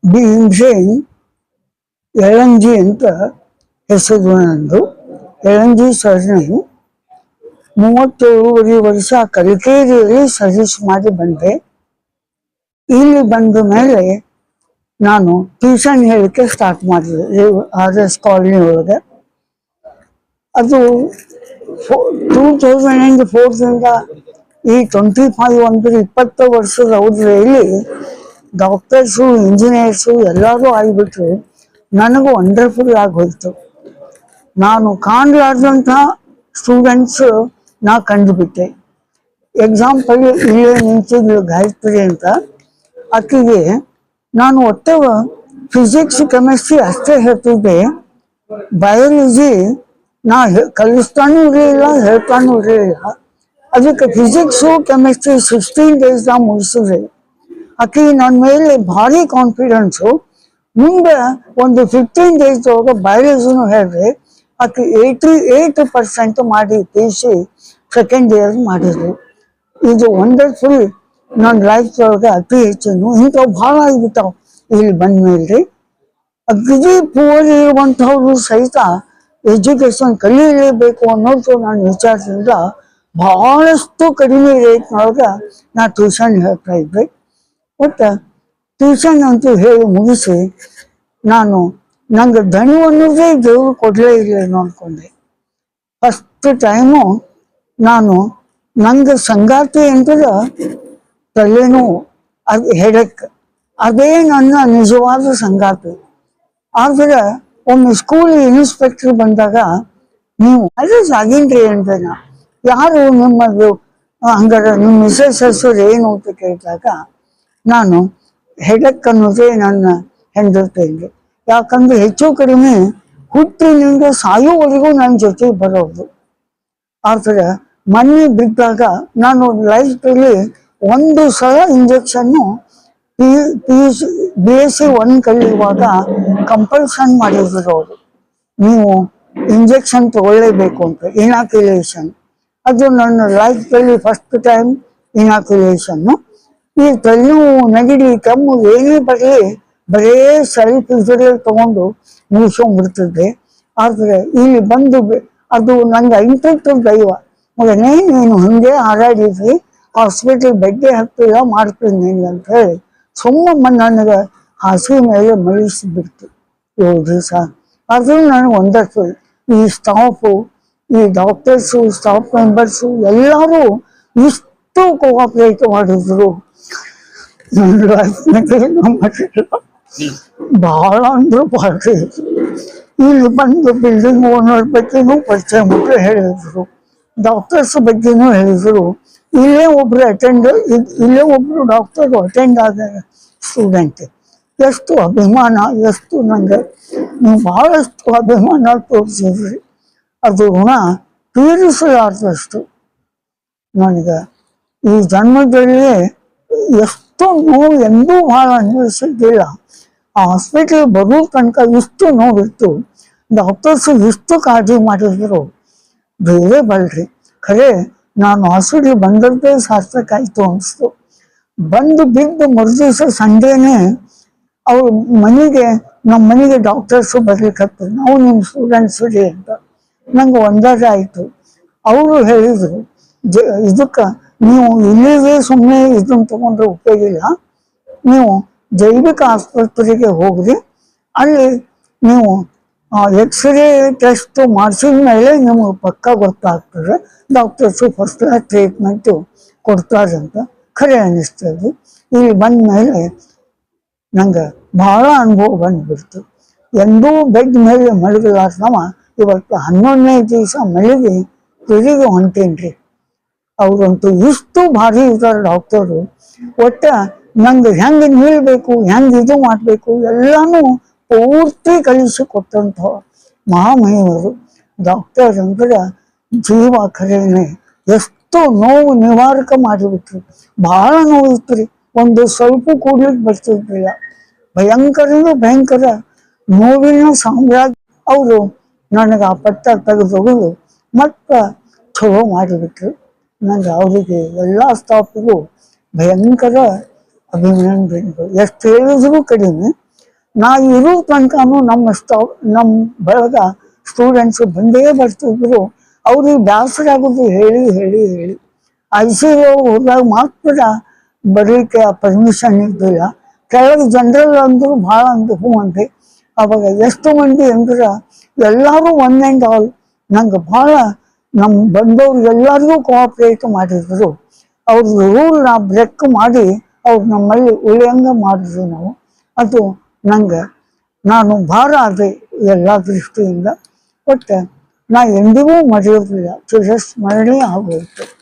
ಭೀಮ್ಸೇನ್ ಯಳಂಜಿ ಅಂತ ಹೆಸರು ನಂದು. ಯಳಂಜಿ ಸರ್ನೇಮ್. 37 ವರ್ಷ ಕಲಿಕೇರಿಯಲ್ಲಿ ಸರ್ವಿಸ್ ಮಾಡಿ ಬಂದೆ. ಇಲ್ಲಿ ಬಂದ ಮೇಲೆ ನಾನು ಟ್ಯೂಷನ್ ಹೇಳಕ್ಕೆ ಸ್ಟಾರ್ಟ್ ಮಾಡಿದೆ RS ಕಾಲನಿ ಒಳಗೆ. ಅದು 2004 ಈ 25 ಅಂದ್ರೆ 20 ವರ್ಷದ ಅವಧಿಯಲ್ಲಿ ಡಾಕ್ಟರ್ಸು ಇಂಜಿನಿಯರ್ಸು ಎಲ್ಲರೂ ಆಗಿಬಿಟ್ರು. ನನಗೂ ವಂಡರ್ಫುಲ್ ಆಗೋಯ್ತು. ನಾನು ಕಾಣಲಾರ್ದಂಥ ಸ್ಟೂಡೆಂಟ್ಸ್ ನಾ ಕಂಡುಬಿಟ್ಟೆ. ಎಕ್ಸಾಂಪಲ್ ಇಲ್ಲೇ ನಿಂತಿದ್ಲು ಗಾಯತ್ರಿ ಅಂತ. ಆಕೆಗೆ ನಾನು ಒಟ್ಟು ಫಿಸಿಕ್ಸ್ ಕೆಮಿಸ್ಟ್ರಿ ಅಷ್ಟೇ ಹೇಳ್ತಿದ್ದೆ. ಬಯಾಲಜಿ ನಾ ಕಲಿಸ್ತಾನೂ ಇರಲಿಲ್ಲ, ಹೇಳ್ತಾನೂ ಇರಲಿಲ್ಲ. ಅದಕ್ಕೆ ಫಿಸಿಕ್ಸು ಕೆಮಿಸ್ಟ್ರಿ 16 days ಮುಗಿಸಿದೆ. ಆಕೆಗೆ ನನ್ನ ಮೇಲೆ ಭಾರಿ ಕಾನ್ಫಿಡೆನ್ಸು. ಮುಂದೆ ಒಂದು 15 days ಒಳಗೆ ಬಯಾಲಜಿನೂ ಹೇಳಿದೆ. ಆಕೆ 88% ಮಾಡಿ PC ಸೆಕೆಂಡ್ ಇಯರ್ ಮಾಡಿದ್ರು. ಇದು ವಂಡರ್ಫುಲ್. ನನ್ನ ಲೈಫ್ ಒಳಗೆ ಅತಿ ಹೆಚ್ಚಿನ ಇಂಥವು ಭಾಳ ಆಗಿಬಿಟ್ಟಾವ ಇಲ್ಲಿ ಬಂದ ಮೇಲೆ. ಅಗ್ದಿ ಪೂರ್ ಇರುವಂಥವ್ರು ಸಹಿತ ಎಜುಕೇಶನ್ ಕಲಿಯಲೇಬೇಕು ಅನ್ನೋದು ನನ್ನ ವಿಚಾರದಿಂದ ಬಹಳಷ್ಟು ಕಡಿಮೆ ರೇಟ್ನೊಳಗೆ ನಾ ಟ್ಯೂಷನ್ ಹೇಳ್ತಾ ಇದ್ದೆ. ಒಟ್ಟು ಟ್ಯೂಷನ್ ಅಂತೂ ಹೇಳಿ ಮುಗಿಸಿ ನಂಗೆ ದಣು ಅನ್ನೋದೇ ದೇವರು ಕೊಡಲೇ ಇಲ್ಲ ಅಂದ್ಕೊಂಡೆ. ಫಸ್ಟ್ ಟೈಮು ನಂಗೆ ಸಂಗಾತಿ ಅಂದ್ರೆ ತಲೆನೋವು, ಅದು ಹೆಡಕ್, ಅದೇ ನನ್ನ ನಿಜವಾದ ಸಂಗಾತಿ. ಆದರೆ ಒಮ್ಮೆ ಸ್ಕೂಲ್ ಇನ್ಸ್ಪೆಕ್ಟರ್ ಬಂದಾಗ, ನೀವು ಅದೇ ಸಾಗಿನ್ರಿ ಅಂದೆ ನಾ. ಯಾರು ನಿಮ್ಮದು? ಹಂಗಾರೆ ನಿಮ್ಮ ಮಿಸಸ್ ಹೆಸರು ಏನು ಅಂತ ಕೇಳಿದಾಗ ನಾನು ಹೆಡಕ್ ಅನ್ನೋದೇ ನನ್ನ ಹೆಂಡತಿಗೆ. ಯಾಕಂದ್ರೆ ಹೆಚ್ಚು ಕಡಿಮೆ ಹುಟ್ಟಿನಿಂದ ಸಾಯುವವರೆಗೂ ನನ್ನ ಜೊತೆ ಬರೋದು. ಆದರೆ ಮನೆ ಬಿದ್ದಾಗ ನಾನು ಲೈಫಲ್ಲಿ ಒಂದು ಸಲ ಇಂಜೆಕ್ಷನ್ನು BSc 1 ಕಲಿಯುವಾಗ ಕಂಪಲ್ಸನ್ ಮಾಡಿದ್ರು ಅವರು. ನೀವು ಇಂಜೆಕ್ಷನ್ ತಗೊಳ್ಳೇಬೇಕು ಅಂತ, ಇನಾಕ್ಯುಲೇಷನ್. ಅದು ನನ್ನ ಲೈಫಲ್ಲಿ ಫಸ್ಟ್ ಟೈಮ್ ಇನಾಕ್ಯುಲೇಷನ್ನು. ಈ ತಲೆನೋವು, ನೆಗಡಿ, ಕೆಮ್ಮು ಏನೇ ಬರಲಿ ಬರೇ ಸೆಲ್ಫ್ ಇನ್ಸುರೆನ್ಸ್ ತಗೊಂಡು ಮುಗಿಸ್ಕೊಂಡ್ಬಿಡ್ತಿದ್ದೆ. ಆದರೆ ಇಲ್ಲಿ ಬಂದು ಅದು ನಂಗೆ ಇಂಟ್ರೆಸ್ಟ್ ದೈವ. ಮಗನೇ ನೀನು ಹಿಂಗೆ ಹಾರಾಡಿದ್ವಿ, ಹಾಸ್ಪಿಟಲ್ ಬೆಡ್ಡೆ ಹತ್ತಿಲ್ಲ, ಮಾಡ್ತೀನಿ ಅಂತ ಹೇಳಿ ಸುಮ್ಮನೆ ನನಗೆ ಹಾಸಿಗೆ ಮೇಲೆ ಮಲಿಸಿಬಿಡ್ತು 7 ದಿವಸ. ಅದು ನನಗೆ ವಂಡರ್ಫುಲ್. ಈ ಸ್ಟಾಫು, ಈ ಡಾಕ್ಟರ್ಸು, ಸ್ಟಾಫ್ ಮೆಂಬರ್ಸು ಎಲ್ಲರೂ ಇಷ್ಟು ಕೋಆಪ್ರೇಟ್ ಮಾಡಿದ್ರು. ನನ್ನ ಲೈಫ್ನಾಗ ಬಹಳ ಅಂದ್ರೆ ಭಾಳ. ಇಲ್ಲಿ ಬಂದು ಬಿಲ್ಡಿಂಗ್ ಓನರ್ ಬಗ್ಗೆನೂ ಪರಿಚಯ ಮುಟ್ಟು ಹೇಳಿದ್ರು, ಡಾಕ್ಟರ್ಸ್ ಬಗ್ಗೆನೂ ಹೇಳಿದ್ರು. ಇಲ್ಲೇ ಒಬ್ರು ಡಾಕ್ಟರ್ ಅಟೆಂಡ್ ಆದ ಸ್ಟೂಡೆಂಟ್. ಎಷ್ಟು ಅಭಿಮಾನ, ಎಷ್ಟು ನನಗೆ ನೀವು ಬಹಳಷ್ಟು ಅಭಿಮಾನ ತೋರಿಸಿದ್ರಿ. ಅದು ಋಣ ತೀರಿಸಲಾರ್ದಷ್ಟು. ನನಗೆ ಈ ಜನ್ಮದಲ್ಲಿ ಎಷ್ಟು ನೋವು ಎಂದೂ ಭಾಳ ಅನ್ಭವಿಸಿದ್ದಿಲ್ಲ. ಆ ಹಾಸ್ಪಿಟಲ್ ಬರೋ ತನಕ ಇಷ್ಟು ನೋವಿತ್ತು. ಡಾಕ್ಟರ್ಸ್ ಇಷ್ಟು ಕಾಳಜಿ ಮಾಡಿದ್ರು, ಬೇರೆ ಬಲ್ರಿ. ಖರೆ ನಾನು ಹಾಸ್ಪಿಟ್ಲ್ ಬಂದದ್ದೇ ಸಾರ್ಥಕ ಆಯ್ತು ಅನಿಸ್ತು. ಬಂದು ಬಿದ್ದು ಮರುದಿವಸ ಸಂಡೇನೆ ಅವ್ರ ನಮ್ಮ ಮನೆಗೆ ಡಾಕ್ಟರ್ಸು ಬರ್ಲಿಕ್ಕೆ ನಾವು ನಿಮ್ಮ ಸ್ಟೂಡೆಂಟ್ಸ್ ರೀ ಅಂತ. ನಂಗೆ ಒಂದಾದ ಆಯಿತು. ಅವರು ಹೇಳಿದರು, ಇದಕ್ಕೆ ನೀವು ಇಲ್ಲಿಗೆ ಸುಮ್ಮನೆ ಇದನ್ನು ತಗೊಂಡ್ರೆ ಉಪಯೋಗ ಇಲ್ಲ, ನೀವು ಜೈವಿಕ ಆಸ್ಪತ್ರೆಗೆ ಹೋಗ್ರಿ. ಅಲ್ಲಿ ನೀವು ಎಕ್ಸ್ರೇ ಟೆಸ್ಟ್ ಮಾಡಿಸಿದ ಮೇಲೆ ನಿಮಗೆ ಪಕ್ಕ ಗೊತ್ತಾಗ್ತದೆ. ಡಾಕ್ಟರ್ಸು ಫಸ್ಟ್ ಕ್ಲಾಸ್ ಟ್ರೀಟ್ಮೆಂಟು ಕೊಡ್ತಾರಂತ ಖರೆ ಅನ್ನಿಸ್ತದೆ. ಇಲ್ಲಿ ಬಂದ ಮೇಲೆ ನಂಗೆ ಬಹಳ ಅನುಭವ ಬಂದ್ಬಿಡ್ತು. ಎಂದೂ ಬೆಡ್ ಮೇಲೆ ಮಲಗಲಾರ್ದವ ಇವತ್ತು 11ನೇ ದಿವಸ ಮಲಗಿ ತಿರುಗಿ ಹೊಂಟೇನ್ರಿ. ಅವ್ರಂತೂ ಇಷ್ಟು ಭಾರಿ ಇದ್ದಾರೆ ಡಾಕ್ಟರು. ಒಟ್ಟ ನಂಗೆ ಹೆಂಗೆ ನಿಲ್ಬೇಕು, ಹೆಂಗೆ ಇದು ಮಾಡಬೇಕು ಎಲ್ಲಾನು ಪೂರ್ತಿ ಕಲಿಸಿ ಕೊಟ್ಟಂಥ ಮಹಾಮಹಿಮರು ಡಾಕ್ಟರ್ ಅಂದ್ರೆ ಜೀವ. ಖರೇನೆ ಎಷ್ಟು ನೋವು ನಿವಾರಕ ಮಾಡಿಬಿಟ್ರು. ಬಹಳ ನೋವು ಇತ್ತು ರೀ, ಒಂದು ಸ್ವಲ್ಪ ಕೂಡ್ಲಿಕ್ಕೆ ಬರ್ತಿರ್ಲಿಲ್ಲ. ಭಯಂಕರ ನೋವಿನ ಸಾಮ್ರಾಜ್ಯ. ಅವರು ನನಗೆ ಆ ಪಟ್ಟ ತೆಗೆದೊಗೆದು ಮತ್ತೆ ಚಲೋ ಮಾಡಿಬಿಟ್ರು. ನಂಗೆ ಅವರಿಗೆ ಎಲ್ಲ ಸ್ಟಾಫಿಗೂ ಭಯಂಕರ ಅಭಿನಂದನೆಗಳು. ಎಷ್ಟು ಹೇಳಿದ್ರು ಕಡಿಮೆ. ನಾ ಇರೋ ತನಕನೂ ನಮ್ಮ ಬಳಗ ಸ್ಟೂಡೆಂಟ್ಸ್ ಬಂದೇ ಬರ್ತಿದ್ರು. ಅವ್ರಿಗೆ ಬೇಸರ ಆಗೋದು ಹೇಳಿ ಹೇಳಿ ಹೇಳಿ ICU ಹೋದಾಗ ಮಾತ್ರ ಬರೀಕ್ಕೆ ಪರ್ಮಿಷನ್ ಇದ್ದಿಲ್ಲ. ಕೆಳಗೆ ಜನರಲ್ ಅಂದ್ರು ಭಾಳ ಅಂದ್ರು ಹ್ಞೂ ಅಂದೆ. ಅವಾಗ ಎಷ್ಟು ಮಂದಿ ಅಂದ್ರೆ ಎಲ್ಲರೂ ಒನ್ ಆ್ಯಂಡ್ ಆಲ್ ನಂಗೆ ಭಾಳ ನಮ್ಮ ಬಂದವ್ರು ಎಲ್ಲರಿಗೂ ಕೋಆಪ್ರೇಟ್ ಮಾಡಿದ್ರು. ಅವ್ರದ್ದು ರೂಲ್ನ ಬ್ರೇಕ್ ಮಾಡಿ ಅವ್ರು ನಮ್ಮಲ್ಲಿ ಉಳಿಯಂಗೆ ಮಾಡಿದ್ರು ನಾವು. ಅದು ನಂಗೆ ನಾನು ಭಾರ ಆದೆ ಎಲ್ಲ ದೃಷ್ಟಿಯಿಂದ. ಒಟ್ಟು ನಾ ಎಂದಿಗೂ ಮರೆಯೋದಿಲ್ಲ, ಚಿರಸ್ಮರಣೆ ಆಗೋಯ್ತು.